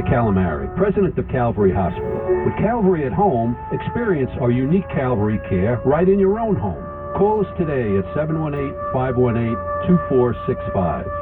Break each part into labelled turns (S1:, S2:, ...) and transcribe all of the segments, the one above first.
S1: Mike Calamari, president of Calvary Hospital. With Calvary at Home, experience our unique Calvary care right in your own home. Call us today at 718-518-2465.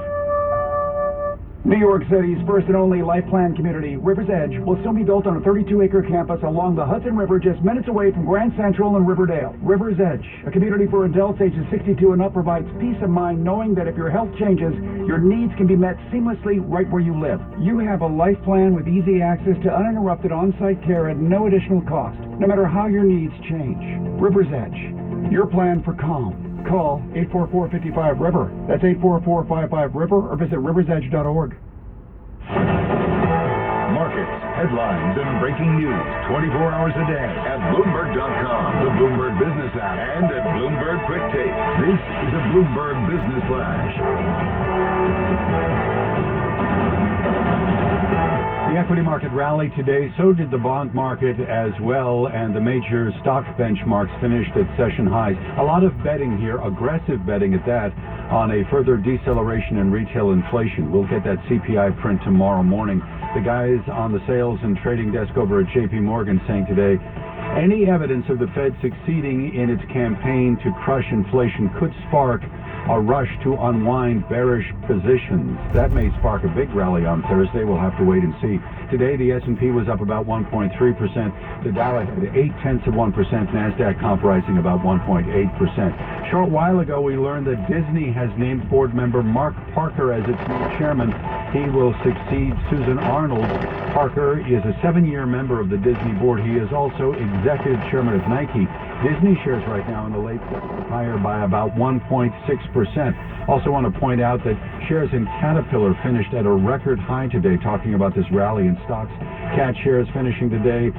S2: New York City's first and only life plan community, River's Edge, will soon be built on a 32-acre campus along the Hudson River just minutes away from Grand Central and Riverdale. River's Edge, a community for adults ages 62 and up, provides peace of mind knowing that if your health changes, your needs can be met seamlessly right where you live. You have a life plan with easy access to uninterrupted on-site care at no additional cost, no matter how your needs change. River's Edge, your plan for calm. Call 844-55-RIVER. That's 844-55-RIVER or visit riversedge.org.
S3: Markets, headlines, and breaking news 24 hours a day at Bloomberg.com, the Bloomberg Business app, and at Bloomberg Quick Take. This is a Bloomberg Business Flash.
S4: The equity market rallied today, so did the bond market as well, and the major stock benchmarks finished at session highs. A lot of betting here, aggressive betting at that, on a further deceleration in retail inflation. We'll get that CPI print tomorrow morning. The guys on the sales and trading desk over at JP Morgan saying today, any evidence of the Fed succeeding in its campaign to crush inflation could spark a rush to unwind bearish positions. That may spark a big rally on Thursday. We'll have to wait and see. Today, the S&P was up about 1.3%. The Dow had 0.8%. NASDAQ comp rising about 1.8%. Short while ago, we learned that Disney has named board member Mark Parker as its new chairman. He will succeed Susan Arnold. Parker is a 7-year member of the Disney board. He is also executive chairman of Nike. Disney shares right now in the late higher by about 1.6%. Also want to point out that shares in Caterpillar finished at a record high today, talking about this rally in stocks. Cat shares finishing today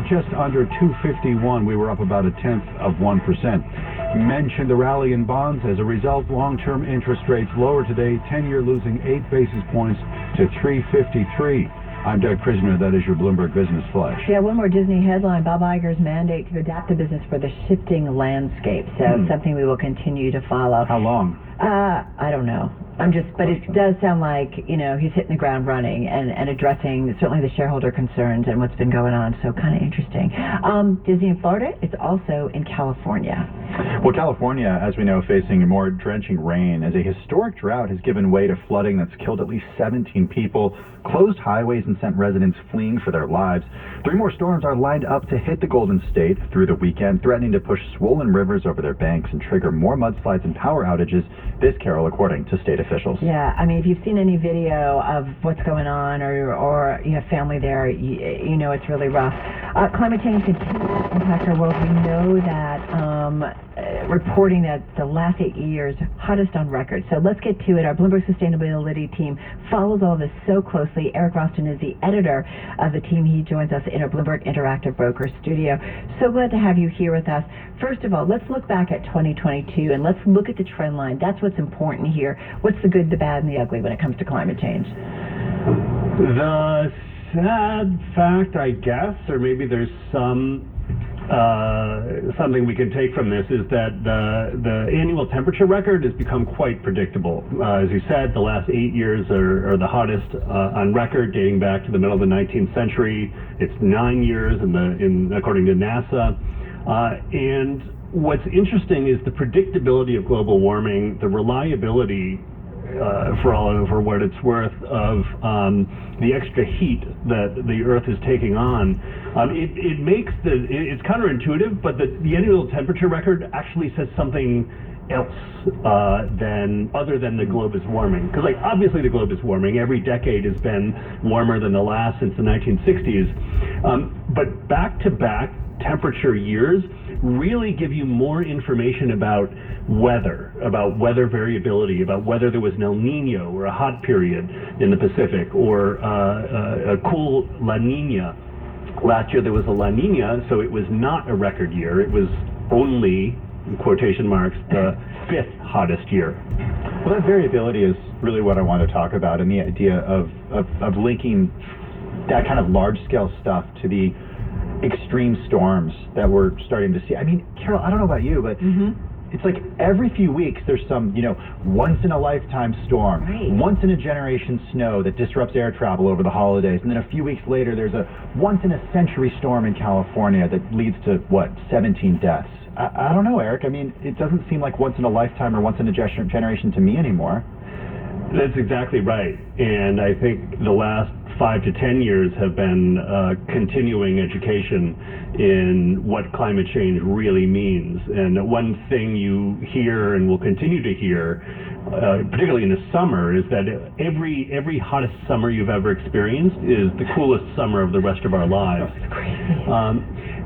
S4: just under 251. We were up about 0.1%. Mentioned the rally in bonds. As a result, long-term interest rates lower today, 10-year losing 8 basis points to 353. I'm Doug Prisner. That is your Bloomberg Business Flash.
S5: Yeah, one more Disney headline. Bob Iger's mandate to adapt the business for the shifting landscape. So something we will continue to follow.
S4: How long?
S5: I don't know. But it does sound like, he's hitting the ground running and addressing certainly the shareholder concerns and what's been going on. So kind of interesting. Disney in Florida, it's also in California.
S6: Well, California, as we know, facing more drenching rain as a historic drought has given way to flooding that's killed at least 17 people, closed highways, and sent residents fleeing for their lives. 3 more storms are lined up to hit the Golden State through the weekend, threatening to push swollen rivers over their banks and trigger more mudslides and power outages this Carol, according to state officials.
S5: Yeah, I mean, if you've seen any video of what's going on or you have family there, you know it's really rough. Climate change continues to impact our world. We know that reporting that the last 8 years, hottest on record. So let's get to it. Our Bloomberg Sustainability team follows all this so closely. Eric Roston is the editor of the team. He joins us in our Bloomberg Interactive Broker studio. So glad to have you here with us. First of all, let's look back at 2022 and let's look at the trend line. That's what's important here. What's the good, the bad, and the ugly when it comes to climate change?
S7: The sad fact, I guess, or maybe there's something we can take from this, is that the annual temperature record has become quite predictable. As you said, the last 8 years are the hottest on record, dating back to the middle of the 19th century. It's 9 years according to NASA. And what's interesting is the predictability of global warming, the reliability, for what it's worth, of the extra heat that the Earth is taking on. It makes it's counterintuitive, but the annual temperature record actually says something else other than the globe is warming. Because obviously the globe is warming. Every decade has been warmer than the last since the 1960s. But back-to-back temperature years really give you more information about weather variability, about whether there was an El Nino or a hot period in the Pacific or a cool La Nina. Last year there was a La Nina, so it was not a record year. It was only, in quotation marks, the 5th hottest year.
S6: Well, that variability is really what I want to talk about, and the idea of linking that kind of large-scale stuff to the extreme storms that we're starting to see. I mean, Carol, I don't know about you, but it's like every few weeks there's some, once in a lifetime storm, once in a generation snow that disrupts air travel over the holidays, and then a few weeks later there's a once in a century storm in California that leads to 17 deaths. I don't know, Eric. I mean, it doesn't seem like once in a lifetime or once in a generation to me anymore.
S7: That's exactly right. And I think the last 5 to 10 years have been continuing education in what climate change really means. And one thing you hear and will continue to hear, particularly in the summer, is that every hottest summer you've ever experienced is the coolest summer of the rest of our lives.
S5: That's crazy.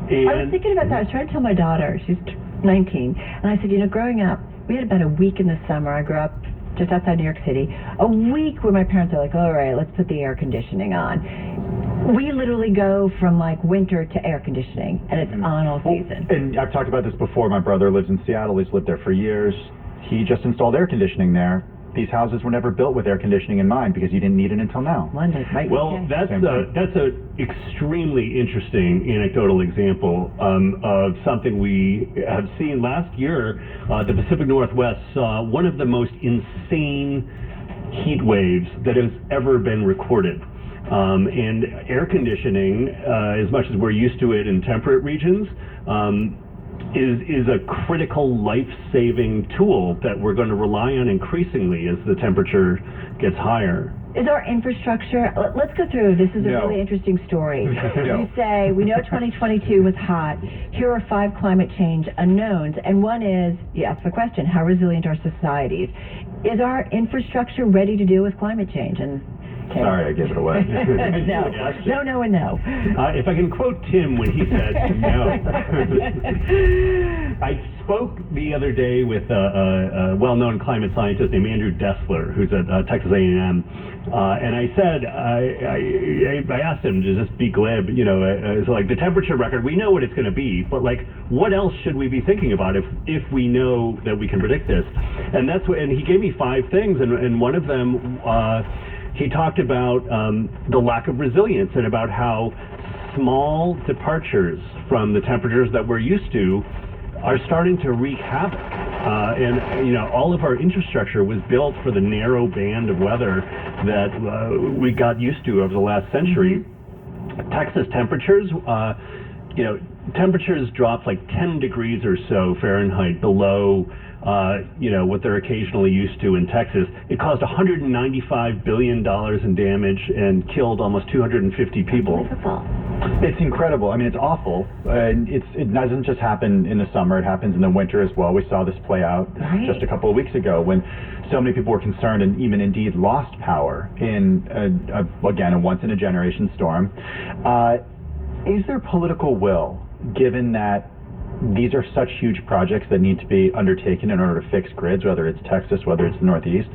S5: I was thinking about that. I was trying to tell my daughter, she's 19, and I said, growing up, we had about a week in the summer. I grew up just outside New York City, a week where my parents are like, all right, let's put the air conditioning on. We literally go from winter to air conditioning, and it's on all season.
S6: And I've talked about this before. My brother lives in Seattle. He's lived there for years. He just installed air conditioning there. These houses were never built with air conditioning in mind because you didn't need it until now.
S5: London, right?
S7: Well, that's an extremely interesting anecdotal example of something we have seen last year. The Pacific Northwest saw one of the most insane heat waves that has ever been recorded. And air conditioning, as much as we're used to it in temperate regions, is a critical life-saving tool that we're going to rely on increasingly as the temperature gets higher.
S5: Is our infrastructure, let's go through, this is a really interesting story. You say, we know 2022 was hot, here are 5 climate change unknowns, and one is, you ask the question, how resilient are societies? Is our infrastructure ready to deal with climate change? And
S6: sorry, I gave it away.
S5: No, and no.
S7: If I can quote Tim when he said no. I spoke the other day with a well-known climate scientist named Andrew Dessler, who's at Texas A&M, and I said, I asked him to just be glib, it's like the temperature record, we know what it's going to be, but what else should we be thinking about if we know that we can predict this? And and he gave me 5 things, and one of them, he talked about the lack of resilience and about how small departures from the temperatures that we're used to are starting to wreak havoc. And all of our infrastructure was built for the narrow band of weather that we got used to over the last century. Texas temperatures, temperatures dropped 10 degrees or so Fahrenheit below what they're occasionally used to in Texas. It caused $195 billion in damage and killed almost 250 people.
S6: It's incredible. I mean, it's awful. It doesn't just happen in the summer. It happens in the winter as well. We saw this play out just a couple of weeks ago when so many people were concerned and even indeed lost power in, again, a once-in-a-generation storm. Is there political will, given that these are such huge projects that need to be undertaken in order to fix grids, whether it's Texas, whether it's the Northeast?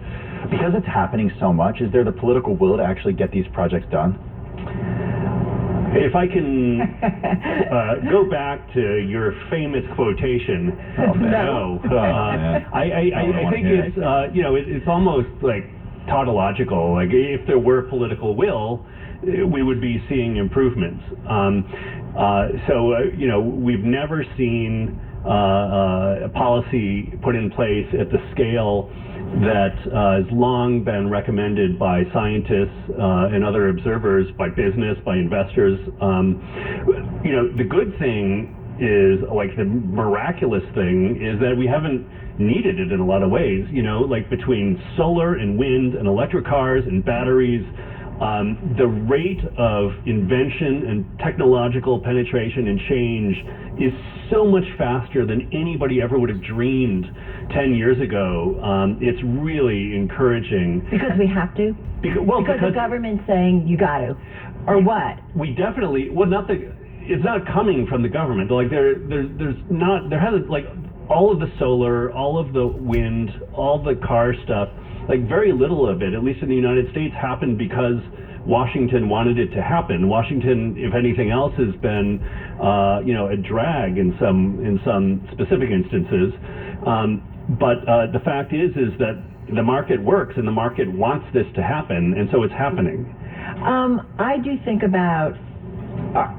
S6: Because it's happening so much, is there the political will to actually get these projects done?
S7: If I can go back to your famous quotation, no. I think it's it's almost tautological. If there were political will, we would be seeing improvements. We've never seen a policy put in place at the scale that has long been recommended by scientists and other observers, by business, by investors. The good thing is, the miraculous thing is that we haven't needed it in a lot of ways. Between solar and wind and electric cars and batteries, the rate of invention and technological penetration and change is so much faster than anybody ever would have dreamed 10 years ago. It's really encouraging. Because we have to? Because the government's saying you got to. Or what? We definitely, it's not coming from the government. There hasn't, all of the solar, all of the wind, all the car stuff, very little of it, at least in the United States, happened because Washington wanted it to happen. Washington, if anything else, has been, a drag in some specific instances. But the fact is that the market works and the market wants this to happen, and so it's happening. I do think about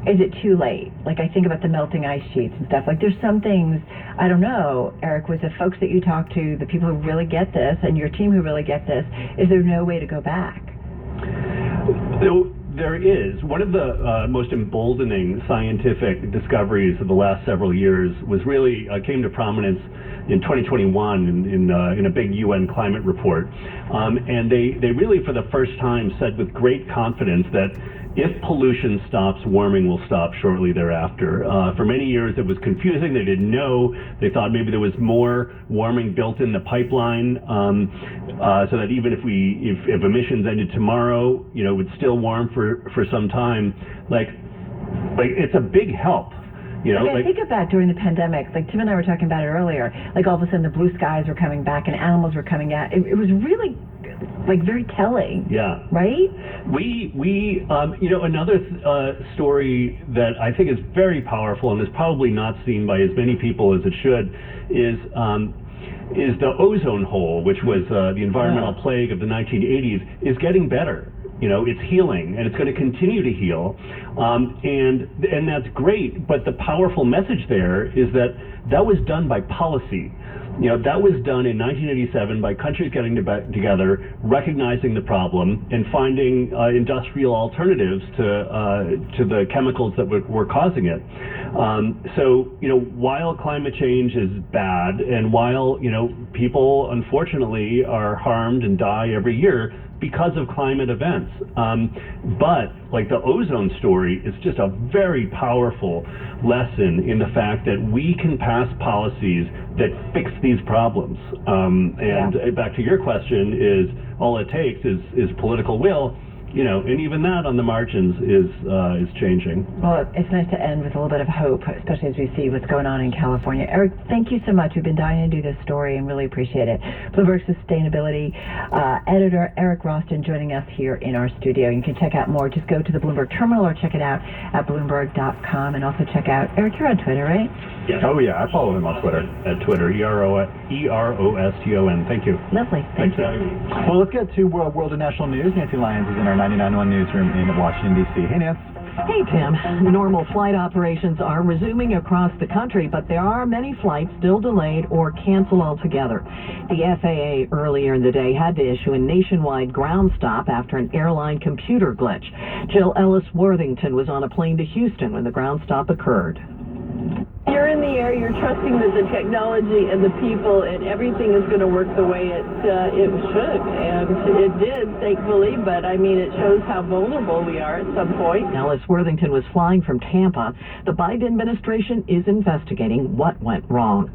S5: is it too late? Like, I think about the melting ice sheets and stuff. Like, there's some things, I don't know, Eric, with the folks that you talk to, the people who really get this, and your team who really get this, is there no way to go back?
S7: There is. One of the most emboldening scientific discoveries of the last several years was really came to prominence in 2021 in a big UN climate report. And they really, for the first time, said with great confidence that if pollution stops, warming will stop shortly thereafter. For many years, it was confusing. They didn't know. They thought maybe there was more warming built in the pipeline, so that even if emissions ended tomorrow, it would still warm for some time. Like it's a big help.
S5: I think of that during the pandemic. Like Tim and I were talking about it earlier. Like all of a sudden, the blue skies were coming back and animals were coming out. It was really very telling.
S7: Yeah.
S5: Right?
S7: We another story that I think is very powerful and is probably not seen by as many people as it should is the ozone hole, which was the environmental plague of the 1980s, is getting better. It's healing, and it's going to continue to heal, and that's great. But the powerful message there is that was done by policy. That was done in 1987 by countries getting together, recognizing the problem, and finding industrial alternatives to the chemicals that were causing it. So while climate change is bad, and while people unfortunately are harmed and die every year because of climate events, but like the ozone story is just a very powerful lesson in the fact that we can pass policies that fix these problems. And back to your question, is all it takes is political will. And even that on the margins is changing.
S5: Well, it's nice to end with a little bit of hope, especially as we see what's going on in California. Eric, thank you so much. We've been dying to do this story and really appreciate it. Bloomberg Sustainability editor Eric Roston joining us here in our studio. You can check out more. Just go to the Bloomberg terminal or check it out at Bloomberg.com. And also check out, Eric, you're on Twitter, right?
S7: Yeah.
S6: Oh, yeah. I follow him on Twitter.
S7: At Twitter, EROSTON. Thank you.
S5: Lovely. Thank you.
S6: Well, let's get to world and national news. Nancy Lyons is in our 99.1 newsroom in Washington, D.C. Hey, Nance.
S8: Hey, Tim. Normal flight operations are resuming across the country, but there are many flights still delayed or canceled altogether. The FAA earlier in the day had to issue a nationwide ground stop after an airline computer glitch. Jill Ellis-Worthington was on a plane to Houston when the ground stop occurred.
S9: You're in the air, you're trusting that the technology and the people and everything is going to work the way it should. And it did, thankfully, but I mean, it shows how vulnerable we are at some point.
S8: Ellis-Worthington was flying from Tampa. The Biden administration is investigating what went wrong.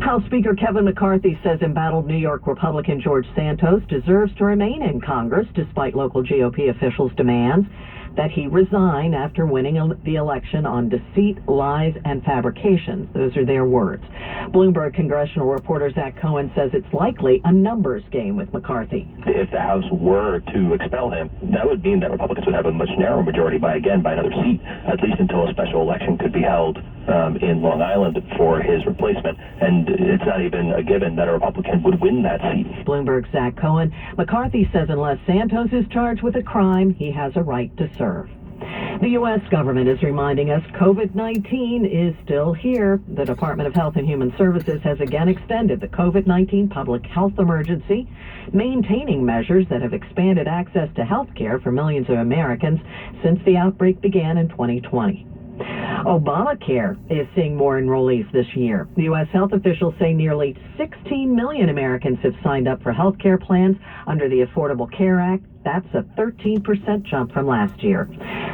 S8: House Speaker Kevin McCarthy says embattled New York Republican George Santos deserves to remain in Congress despite local GOP officials' demands that he resign after winning the election on deceit, lies, and fabrications. Those are their words. Bloomberg congressional reporter Zach Cohen says it's likely a numbers game with McCarthy.
S10: If the House were to expel him, that would mean that Republicans would have a much narrower majority by another seat, at least until a special election could be held in Long Island for his replacement. And it's not even a given that a Republican would win that seat.
S8: Bloomberg's Zach Cohen. McCarthy says unless Santos is charged with a crime, he has a right to serve. The U.S. government is reminding us COVID-19 is still here. The Department of Health and Human Services has again extended the COVID-19 public health emergency, maintaining measures that have expanded access to health care for millions of Americans since the outbreak began in 2020. Obamacare is seeing more enrollees this year. The U.S. health officials say nearly 16 million Americans have signed up for health care plans under the Affordable Care Act. That's a 13% jump from last year.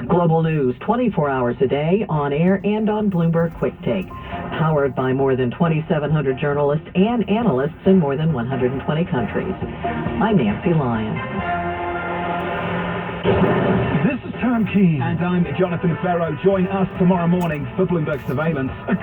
S8: Global news 24 hours a day, on air and on Bloomberg Quick Take. Powered by more than 2,700 journalists and analysts in more than 120 countries. I'm Nancy Lyons.
S2: This is Tom Keene. And I'm Jonathan Ferro. Join us tomorrow morning for Bloomberg Surveillance.